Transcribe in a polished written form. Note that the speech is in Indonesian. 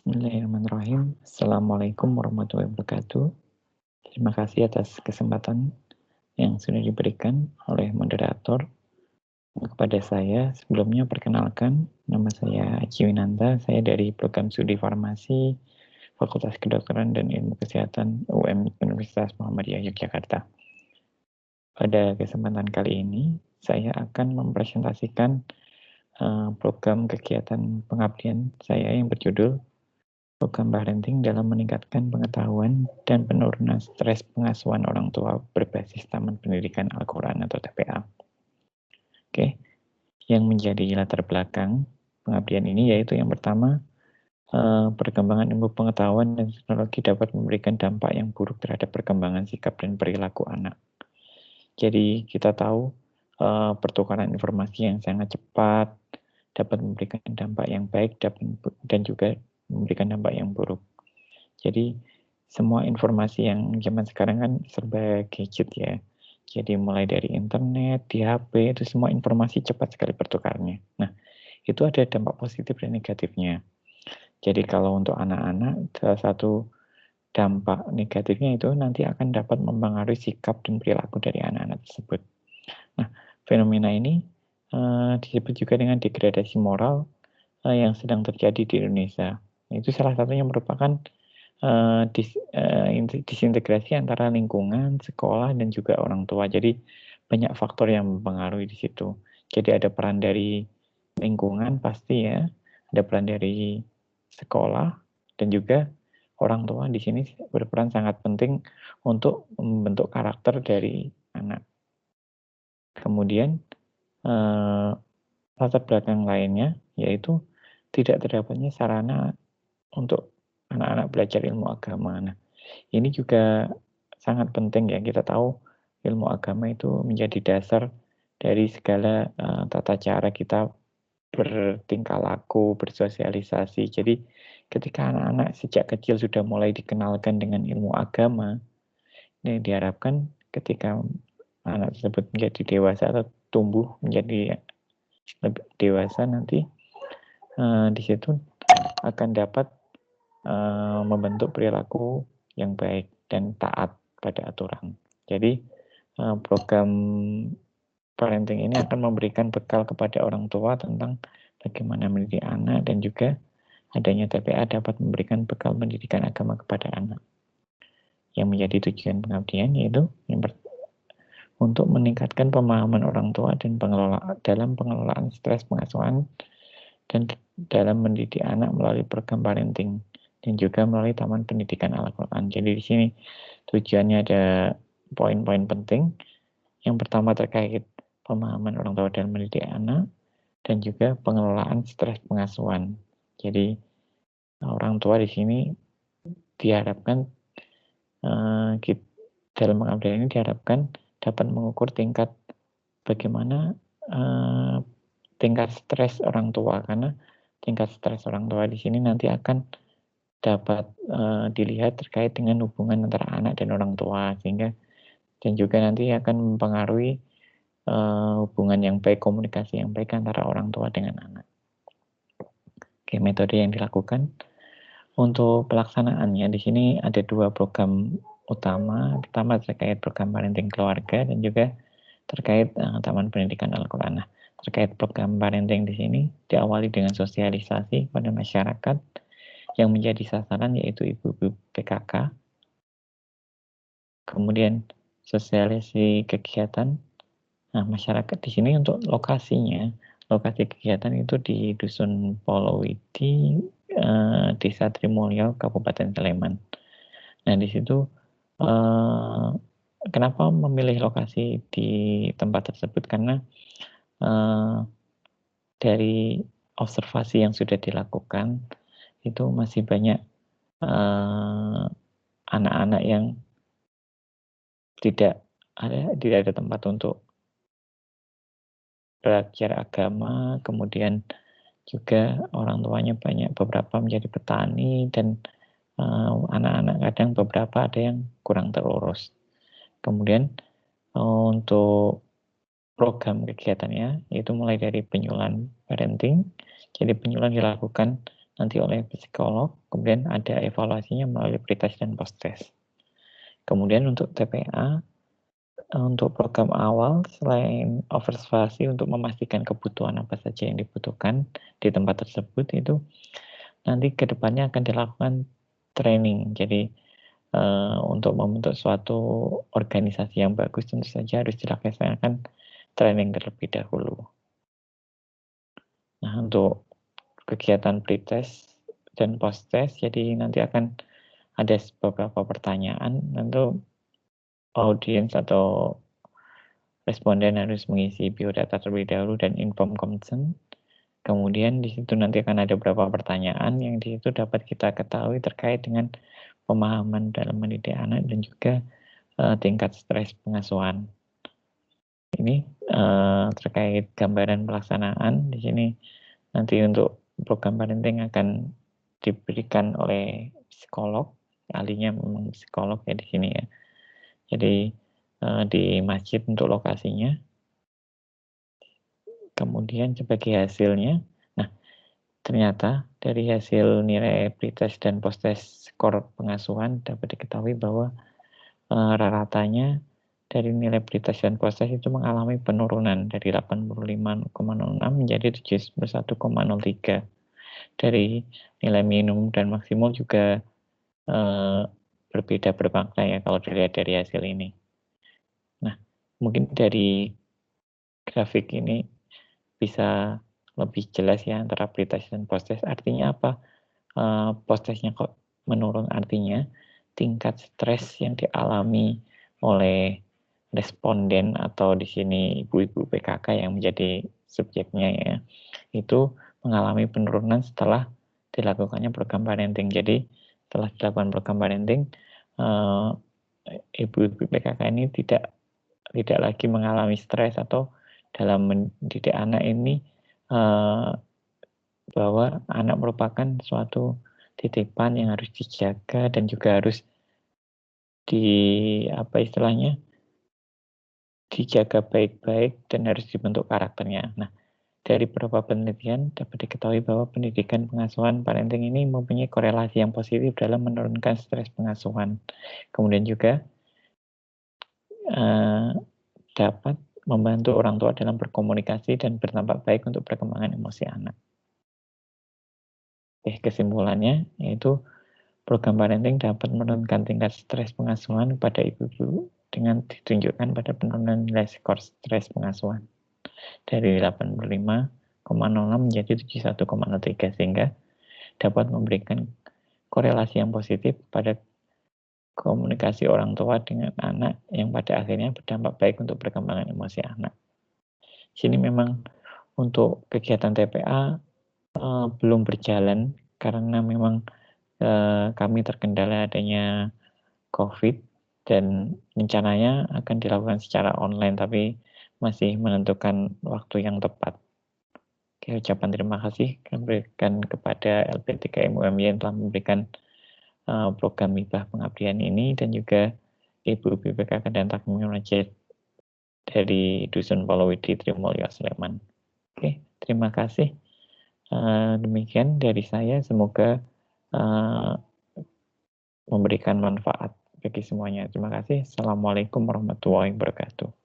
Bismillahirrahmanirrahim. Assalamualaikum warahmatullahi wabarakatuh. Terima kasih atas kesempatan yang sudah diberikan oleh moderator kepada saya. Sebelumnya perkenalkan, nama saya Aji Winanta. Saya dari program studi farmasi Fakultas Kedokteran dan Ilmu Kesehatan UM Universitas Muhammadiyah Yogyakarta. Pada kesempatan kali ini, saya akan mempresentasikan program kegiatan pengabdian saya yang berjudul Program Parenting dalam meningkatkan pengetahuan dan penurunan stres pengasuhan orang tua berbasis Taman Pendidikan Al-Quran atau TPA. Oke, yang menjadi latar belakang pengabdian ini yaitu yang pertama, perkembangan ilmu pengetahuan dan teknologi dapat memberikan dampak yang buruk terhadap perkembangan sikap dan perilaku anak. Jadi kita tahu pertukaran informasi yang sangat cepat dapat memberikan dampak yang baik dan juga memberikan dampak yang buruk. Jadi semua informasi yang zaman sekarang kan serba gadget ya. Jadi mulai dari internet, di HP, itu semua informasi cepat sekali pertukarannya. Nah, itu ada dampak positif dan negatifnya. Jadi kalau untuk anak-anak, salah satu dampak negatifnya itu nanti akan dapat mempengaruhi sikap dan perilaku dari anak-anak tersebut. Nah, fenomena ini disebut juga dengan degradasi moral yang sedang terjadi di Indonesia. Itu salah satunya merupakan disintegrasi antara lingkungan, sekolah, dan juga orang tua. Jadi banyak faktor yang mempengaruhi di situ. Jadi ada peran dari lingkungan pasti ya, ada peran dari sekolah, dan juga orang tua di sini berperan sangat penting untuk membentuk karakter dari anak. Kemudian latar belakang lainnya yaitu tidak terdapatnya sarana untuk anak-anak belajar ilmu agama. Nah, ini juga sangat penting ya, kita tahu ilmu agama itu menjadi dasar dari segala tata cara kita bertingkah laku, bersosialisasi. Jadi ketika anak-anak sejak kecil sudah mulai dikenalkan dengan ilmu agama, ini diharapkan ketika anak tersebut menjadi dewasa atau tumbuh menjadi lebih dewasa nanti di situ akan dapat membentuk perilaku yang baik dan taat pada aturan. Jadi program parenting ini akan memberikan bekal kepada orang tua tentang bagaimana mendidik anak, dan juga adanya TPA dapat memberikan bekal pendidikan agama kepada anak. Yang menjadi tujuan pengabdian yaitu untuk meningkatkan pemahaman orang tua dan dalam pengelolaan stres pengasuhan dan dalam mendidik anak melalui program parenting dan juga melalui Taman Pendidikan Al-Quran. Jadi di sini tujuannya ada poin-poin penting. Yang pertama terkait pemahaman orang tua dalam mendidik anak dan juga pengelolaan stres pengasuhan. Jadi orang tua di sini diharapkan dalam pengabdian ini diharapkan dapat mengukur tingkat bagaimana tingkat stres orang tua, karena tingkat stres orang tua di sini nanti akan dapat dilihat terkait dengan hubungan antara anak dan orang tua, sehingga dan juga nanti akan mempengaruhi hubungan yang baik, komunikasi yang baik antara orang tua dengan anak. Oke, metode yang dilakukan untuk pelaksanaannya di sini ada dua program utama. Pertama terkait program parenting keluarga dan juga terkait Taman Pendidikan Al-Quran. Nah, terkait program parenting di sini diawali dengan sosialisasi pada masyarakat yang menjadi sasaran yaitu ibu-ibu PKK. Kemudian sosialisasi kegiatan. Nah, masyarakat di sini untuk lokasinya, lokasi kegiatan itu di Dusun Polowidi, Desa Trimulyo, Kabupaten Sleman. Nah, di situ kenapa memilih lokasi di tempat tersebut? Karena dari observasi yang sudah dilakukan itu masih banyak anak-anak yang tidak ada tempat untuk belajar agama, kemudian juga orang tuanya beberapa menjadi petani, dan anak-anak kadang beberapa ada yang kurang terurus. Kemudian untuk program kegiatannya itu mulai dari penyuluhan parenting. Jadi penyuluhan dilakukan nanti oleh psikolog, kemudian ada evaluasinya melalui pretest dan posttest. Kemudian untuk TPA, untuk program awal selain observasi untuk memastikan kebutuhan apa saja yang dibutuhkan di tempat tersebut, itu nanti ke depannya akan dilakukan training. Jadi untuk membentuk suatu organisasi yang bagus tentu saja harus dilaksanakan training terlebih dahulu. Nah, untuk kegiatan pretest dan posttest, jadi nanti akan ada beberapa pertanyaan, tentu audiens atau responden harus mengisi biodata terlebih dahulu dan inform consent. Kemudian di situ nanti akan ada beberapa pertanyaan yang di situ dapat kita ketahui terkait dengan pemahaman dalam mendidik anak dan juga tingkat stres pengasuhan. Ini terkait gambaran pelaksanaan di sini nanti untuk program parenting akan diberikan oleh psikolog, ahlinya memang psikolog ya di sini ya. Jadi di masjid untuk lokasinya. Kemudian sebagai hasilnya, nah ternyata dari hasil nilai pretest dan posttest skor pengasuhan dapat diketahui bahwa rata-ratanya dari nilai pretest dan posttest itu mengalami penurunan dari 85,06 menjadi 71,03. Dari nilai minimum dan maksimum juga berbeda bermakna ya kalau dilihat dari hasil ini. Nah, mungkin dari grafik ini bisa lebih jelas ya antara pretest dan posttest. Artinya apa? Posttestnya kok menurun, artinya tingkat stres yang dialami oleh responden atau di sini ibu-ibu PKK yang menjadi subjeknya ya, itu mengalami penurunan setelah dilakukannya program parenting. Jadi setelah dilakukan program parenting, ibu-ibu PKK ini tidak lagi mengalami stres atau dalam mendidik anak ini bahwa anak merupakan suatu titipan yang harus dijaga dan juga harus dijaga baik-baik dan harus dibentuk karakternya. Nah, dari beberapa penelitian dapat diketahui bahwa pendidikan pengasuhan parenting ini mempunyai korelasi yang positif dalam menurunkan stres pengasuhan. Kemudian juga dapat membantu orang tua dalam berkomunikasi dan berdampak baik untuk perkembangan emosi anak. Kesimpulannya yaitu program parenting dapat menurunkan tingkat stres pengasuhan pada ibu-ibu dengan ditunjukkan pada penurunan nilai skor stres pengasuhan dari 85,06 menjadi 71,03 sehingga dapat memberikan korelasi yang positif pada komunikasi orang tua dengan anak yang pada akhirnya berdampak baik untuk perkembangan emosi anak. Sini memang untuk kegiatan TPA belum berjalan karena memang kami terkendala adanya COVID dan rencananya akan dilakukan secara online tapi masih menentukan waktu yang tepat. Ucapan terima kasih kami berikan kepada LP3M UMY yang telah memberikan program hibah pengabdian ini dan juga Ibu BPKK dan Takmir Masjid dari Dusun Palawidi Trimulyo Sleman. Oke, terima kasih. Demikian dari saya, semoga memberikan manfaat bagi semuanya. Terima kasih. Assalamualaikum warahmatullahi wabarakatuh.